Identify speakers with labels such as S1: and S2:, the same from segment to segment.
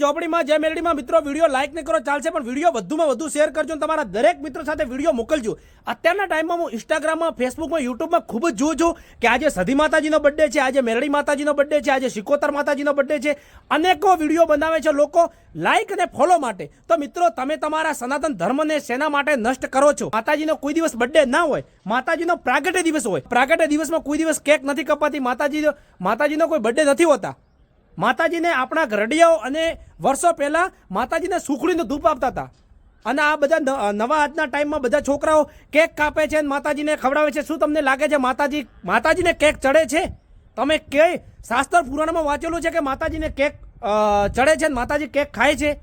S1: ઝોપડીમાં જે મેલડીમાં મિત્રો video like ન કરો ચાલશે, પણ વિડીયો વધુમાં વધુ શેર કરજો અને તમારા દરેક મિત્રો સાથે વિડીયો મોકલજો. અત્યારના ટાઈમમાં હું ઇન્સ્ટાગ્રામમાં, ફેસબુકમાં, યુટ્યુબમાં ખૂબ જ જોઉં છું કે આજે સધી માતાજીનો બર્થડે છે, આજે મેલડી માતાજીનો બર્થડે છે, આજે શિકોતર માતાજીનો બર્થડે છે. અનેકો વિડીયો બનાવે છે લોકો લાઈક અને ફોલો માટે. તો મિત્રો તમે તમારા સનાતન ધર્મને શેના માટે નષ્ટ કરો છો? માતાજીનો કોઈ દિવસ બર્થડે ના હોય, માતાજીનો પ્રાગટ્ય દિવસ હોય. પ્રાગટ્ય દિવસમાં કોઈ દિવસ કેક નથી કપાતી, માતાજીનો કોઈ બર્થડે નથી હોતા. માતાજીને આપણા ઘરડિયાઓ અને વર્ષો પહેલા માતાજીને સુખડીનું ધૂપ આપતા હતા. અને આ બધા નવા આજના ટાઈમમાં બધા છોકરાઓ કેક કાપે છે અને માતાજીને ખવડાવે છે. શું તમને લાગે છે માતાજીને કેક ચડે છે? તમે કે શાસ્ત્ર પુરાણમાં વાંચેલું છે કે માતાજીને કેક ચડે છે અને માતાજી કેક ખાય છે?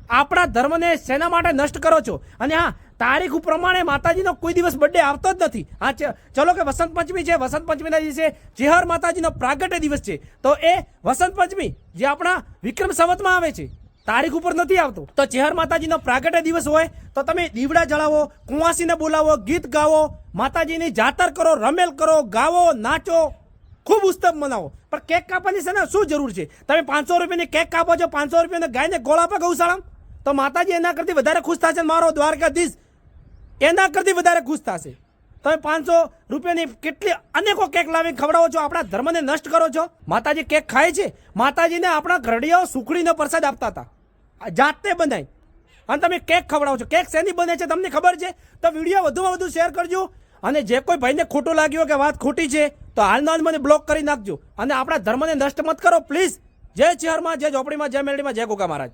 S1: આપણા ધર્મને શેના માટે નષ્ટ કરો છો? અને હા, તારીખ પ્રમાણે માતાજીનો કોઈ દિવસ બર્થડે આવતો જ નથી. હા, ચલો કે વસંત પંચમી છે, વસંત પંચમીના દિવસે ચેહર માતાજીનો પ્રાગટ્ય દિવસ છે, તો એ વસંત પંચમી જે આપણા વિક્રમ સંવતમાં આવે છે તારીખ ઉપર નથી આવતો. તો ચેહર માતાજીનો પ્રાગટ્ય દિવસ હોય તો તમે દીવડા જળાવો, કુંવાસીને બોલાવો, ગીત ગાવો, માતાજીની જાતર કરો, રમેલ કરો, ગાવો, નાચો, ખૂબ ઉત્સવ મનાવો. પણ કેક કાપવાની છે ને શું જરૂર છે? તમે 500 રૂપિયાની કેક કાપો છો, 500 રૂપિયાને ગાયને ગોળ આપે ગૌશાળામાં, તો માતાજી એના કરતી વધારે ખુશ થશે. મારો દ્વારકાધીશ એના કરતી વધારે ખુશ થશે. તમે 500 રૂપિયાની કેટલી અનેકો કેક લાવી ખવડાવો છો, આપણા ધર્મને નષ્ટ કરો છો. માતાજી કેક ખાય છે? માતાજીને આપણા ઘરડિયાઓ સુખડીનો પ્રસાદ આપતા હતા, જાતે બનાવી, અને તમે કેક ખવડાવો છો. કેક શેની બને છે તમને ખબર છે? તો વિડીયો વધુમાં વધુ શેર કરજો. અને જે કોઈ ભાઈને ખોટું લાગ્યું કે વાત ખોટી છે તો હાલના જ મને બ્લોક કરી નાખજો. અને આપણા ધર્મને નષ્ટ મત કરો પ્લીઝ. જય ચેહરમાં, જય ઝોપડીમાં, જય મેલડીમાં, જય ગોગા મહારાજ.